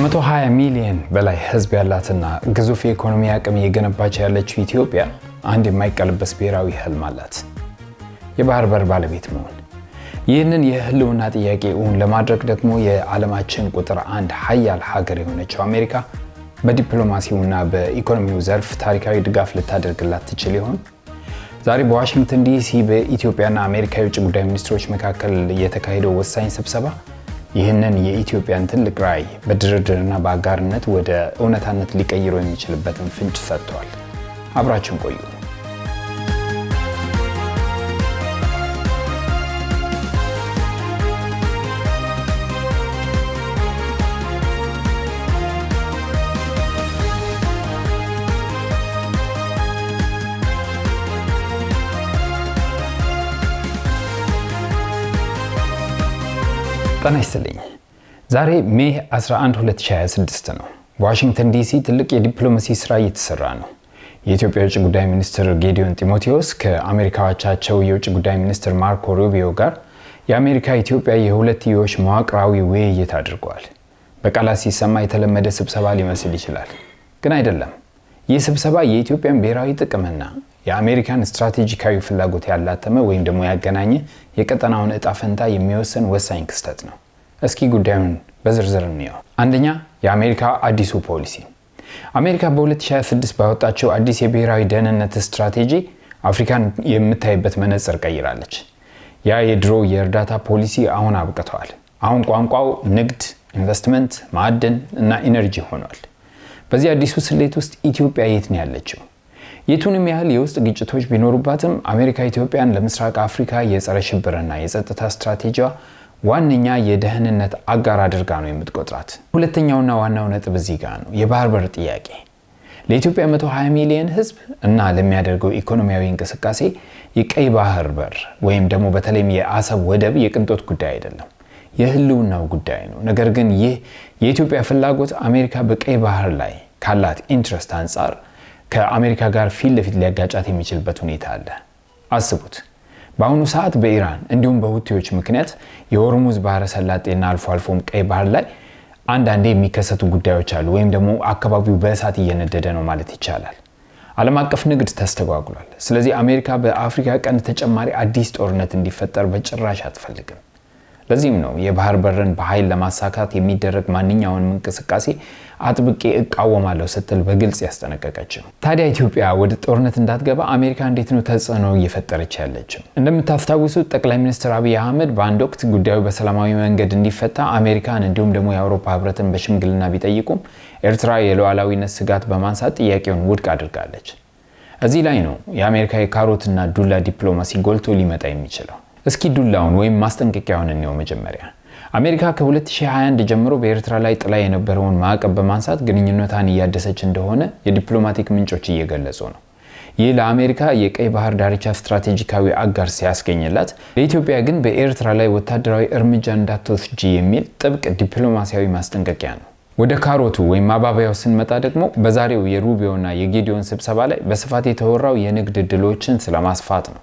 ከ120 ሚሊዮን በላይ ህዝብ ያላትና ግዙፍ የኢኮኖሚ አቅም እየገነባች ያለችው ኢትዮጵያ አንድ የማይቀለበስ ብሔራዊ ህልም አላት። የባህር በር ባለቤት መሆን። ይህንን የህልውና ጥያቄ እውን ለማድረግ ደግሞ የዓለማችን ቁጥር 1 ሀያል ሀገር የሆነችው አሜሪካ በዲፕሎማሲውና በኢኮኖሚው ዘርፍ ታሪካዊ ድጋፍ ልታደርግላት ትችል ይሆን? ዛሬ በዋሽንግተን ዲሲ በኢትዮጵያና አሜሪካ የውጭ ጉዳይ ሚኒስትሮች መካከል የተካሄደው ወሳኝ ስብሰባ ይህንን የኢትዮጵያን ትልቅ ራዕይ በድርድርና በአጋርነት ወደ እውነታነት ሊቀይሩ የሚችልበትን ፍንጭ ሰጥቷል። አብራችን ቆዩ። ጤና ይስጥልኝ። ዛሬ ሜይ 11 2026 ነው። በዋሽንግተን ዲሲ ትልቅ የዲፕሎማሲ ስራ እየተሰራ ነው። የኢትዮጵያ የውጭ ጉዳይ ሚኒስትር ጌዲዮን ጢሞቴዎስ ከአሜሪካ አቻቸው የውጭ ጉዳይ ሚኒስትር ማርኮ ሩቢዮ ጋር የአሜሪካ ኢትዮጵያ የሁለትዮሽ መዋቅራዊ ውይይት አድርገዋል። በቃላት ሲሰማ የተለመደ ስብሰባ ሊመስል ይችላል፣ ግን አይደለም። ይህ ስብሰባ የኢትዮጵያን ብሔራዊ ጥቅምና የአሜሪካን ስትራቴጂካዊ ፍላጎት ያላተመ ወይም ደግሞ ያገናኘ የቀጠናውን እጣ ፈንታ የሚወስን ወሳኝ ክስተት ነው። እስኪ ጉዳዩን በዝርዝር እንየው። አንደኛ፣ የአሜሪካ አዲሱ ፖሊሲ። አሜሪካ በ2026 ባወጣቸው አዲስ የብሔራዊ ደህንነት ስትራቴጂ አፍሪካን የምታይበት መነጽር ቀይራለች። ያ የድሮ የእርዳታ ፖሊሲ አሁን አብቅተዋል። አሁን ቋንቋው ንግድ፣ ኢንቨስትመንት፣ ማዕድን እና ኢነርጂ ሆኗል። በዚህ አዲሱ ስሌት ውስጥ ኢትዮጵያ የት ነው ያለችው? የቱንም ያህል የውስጥ ግጭቶች ቢኖሩባትም አሜሪካ ኢትዮጵያን ለምስራቅ አፍሪካ የጸረ ሽብርና የጸጥታ ስትራቴጂዋ ዋነኛ የደህንነት አጋር አድርጋ ነው የምትቆጥራት። ሁለተኛውና ዋናው ነጥብ እዚህ ጋር ነው፣ የባህር በር ጥያቄ። ለኢትዮጵያ 120 ሚሊዮን ህዝብ እና ለሚያደርገው ኢኮኖሚያዊ እንቅስቃሴ የቀይ ባህር በር ወይም ደግሞ በተለይም የአሰብ ወደብ የቅንጦት ጉዳይ አይደለም፣ የህልውናው ጉዳይ ነው። ነገር ግን ይህ የኢትዮጵያ ፍላጎት አሜሪካ በቀይ ባህር ላይ ካላት ኢንትረስት አንጻር ከአሜሪካ ጋር ፊት ለፊት ሊያጋጫት የሚችልበት ሁኔታ አለ። አስቡት፣ በአሁኑ ሰዓት በኢራን እንዲሁም በሁቲዎች ምክንያት የሆርሙዝ ባህረ ሰላጤና አልፎ አልፎም ቀይ ባህር ላይ አንዳንዴ የሚከሰቱ ጉዳዮች አሉ፣ ወይም ደግሞ አካባቢው በእሳት እየነደደ ነው ማለት ይቻላል። ዓለም አቀፍ ንግድ ተስተጓጉሏል። ስለዚህ አሜሪካ በአፍሪካ ቀንድ ተጨማሪ አዲስ ጦርነት እንዲፈጠር በጭራሽ አትፈልግም። ለዚህም ነው የባህር በርን በኃይል ለማሳካት የሚደረግ ማንኛውንም እንቅስቃሴ አጥብቄ እቃወማለሁ ስትል በግልጽ ያስጠነቀቀችው። ታዲያ ኢትዮጵያ ወደ ጦርነት እንዳትገባ አሜሪካ እንዴት ነው ተጽዕኖ እየፈጠረች ያለችው? እንደምታስታውሱት ጠቅላይ ሚኒስትር አብይ አህመድ በአንድ ወቅት ጉዳዩ በሰላማዊ መንገድ እንዲፈታ አሜሪካን እንዲሁም ደግሞ የአውሮፓ ህብረትን በሽምግልና ቢጠይቁም ኤርትራ የሉዓላዊነት ስጋት በማንሳት ጥያቄውን ውድቅ አድርጋለች። እዚህ ላይ ነው የአሜሪካ የካሮትና ዱላ ዲፕሎማሲ ጎልቶ ሊመጣ የሚችለው። እስኪ ዱላውን ወይም ማስጠንቀቂያውን እንየው። መጀመሪያ አሜሪካ ከ2021 ጀምሮ በኤርትራ ላይ ጥላ የነበረውን ማዕቀብ በማንሳት ግንኙነቷን እያደሰች እንደሆነ የዲፕሎማቲክ ምንጮች እየገለጹ ነው። ይህ ለአሜሪካ የቀይ ባህር ዳርቻ ስትራቴጂካዊ አጋር ሲያስገኝላት፣ ለኢትዮጵያ ግን በኤርትራ ላይ ወታደራዊ እርምጃ እንዳትወስጂ የሚል ጥብቅ ዲፕሎማሲያዊ ማስጠንቀቂያ ነው። ወደ ካሮቱ ወይም ማባቢያው ስንመጣ ደግሞ በዛሬው የሩቢዮና የጌዲዮን ስብሰባ ላይ በስፋት የተወራው የንግድ ዕድሎችን ስለማስፋት ነው።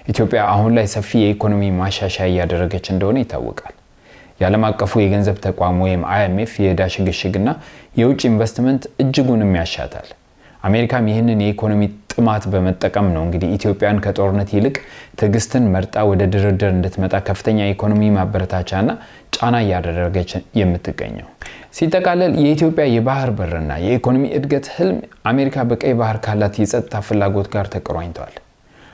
ኢትዮጵያ አሁን ላይ ሰፊ የኢኮኖሚ ማሻሻያ እያደረገች እንደሆነ ይታወቃል። የዓለም አቀፉ የገንዘብ ተቋም ወይም IMF የዕዳ ሽግሽግና የውጭ ኢንቨስትመንት እጅጉንም ያሻታል። አሜሪካም ይህንን የኢኮኖሚ ጥማት በመጠቀም ነው እንግዲህ ኢትዮጵያን ከጦርነት ይልቅ ትዕግስትን መርጣ ወደ ድርድር እንድትመጣ ከፍተኛ የኢኮኖሚ ማበረታቻና ጫና እያደረገች የምትገኘው። ሲጠቃለል የኢትዮጵያ የባህር በርና የኢኮኖሚ እድገት ህልም አሜሪካ በቀይ ባህር ካላት የጸጥታ ፍላጎት ጋር ተቆራኝተዋል።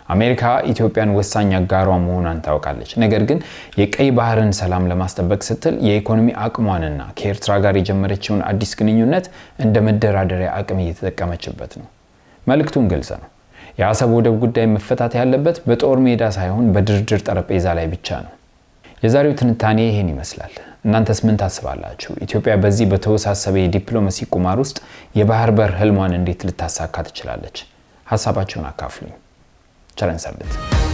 አሜሪካ ኢትዮጵያን ወሳኝ አጋሯ መሆኗን ታውቃለች። ነገር ግን የቀይ ባህርን ሰላም ለማስጠበቅ ስትል የኢኮኖሚ አቅሟንና ከኤርትራ ጋር የጀመረችውን አዲስ ግንኙነት እንደ መደራደሪያ አቅም እየተጠቀመችበት ነው። መልእክቱን ግልጽ ነው። የአሰብ ወደብ ጉዳይ መፈታት ያለበት በጦር ሜዳ ሳይሆን በድርድር ጠረጴዛ ላይ ብቻ ነው። የዛሬው ትንታኔ ይሄን ይመስላል። እናንተስ ምን ታስባላችሁ? ኢትዮጵያ በዚህ በተወሳሰበ የዲፕሎማሲ ቁማር ውስጥ የባህር በር ህልሟን እንዴት ልታሳካ ትችላለች? ሐሳባችሁን አካፍሉኝ። ቻለን ሰንብት።